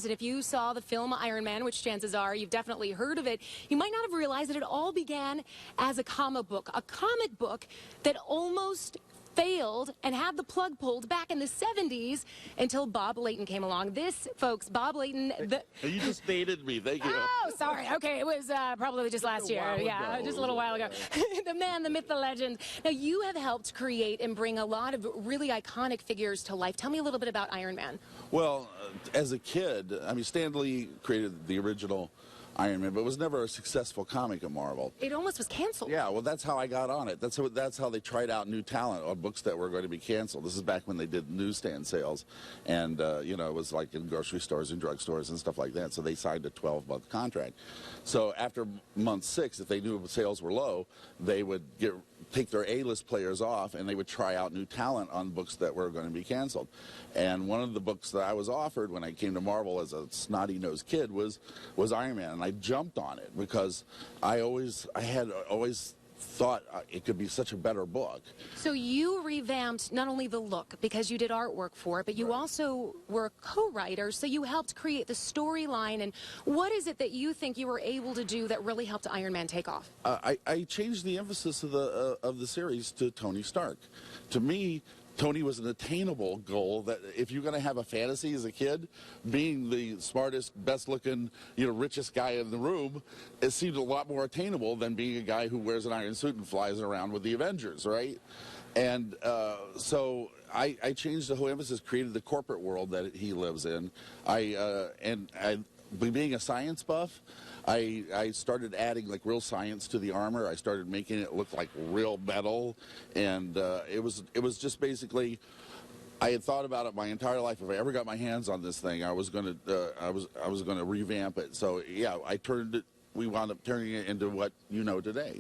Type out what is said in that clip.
And if you saw the film Iron Man, which chances are you've definitely heard of it, you might not have realized that it all began as a comic book that almost failed and had the plug pulled back in the 70s until Bob Layton came along. This, folks, Bob Layton. You just dated me. Thank you. Oh, sorry. Okay, it was probably just last year. Yeah, just a little while ago. The man, the myth, the legend. Now, you have helped create and bring a lot of really iconic figures to life. Tell me a little bit about Iron Man. Well, as a kid, I mean, Stan Lee created the original Iron Man, but it was never a successful comic at Marvel. It almost was canceled. Yeah, well, that's how I got on it. That's how they tried out new talent on books that were going to be canceled. This is back when they did newsstand sales, and you know, it was like in grocery stores and drugstores and stuff like that. So they signed a 12-month contract. So after month 6, if they knew sales were low, they would take their A-list players off, and they would try out new talent on books that were going to be canceled. And one of the books that I was offered when I came to Marvel as a snotty-nosed kid was Iron Man, and I jumped on it because I had always thought it could be such a better book. So you revamped not only the look because you did artwork for it, but you also were a co-writer, so you helped create the storyline. And what is it that you think you were able to do that really helped Iron Man take off? I changed the emphasis of the series to Tony Stark. To me, Tony was an attainable goal that if you're going to have a fantasy as a kid, being the smartest, best-looking, richest guy in the room, it seemed a lot more attainable than being a guy who wears an iron suit and flies around with the Avengers, right? And so I changed the whole emphasis, created the corporate world that he lives in. Being a science buff, I started adding like real science to the armor. I started making it look like real metal, and it was just basically, I had thought about it my entire life. If I ever got my hands on this thing, I was going to revamp it. So yeah, we wound up turning it into what you know today.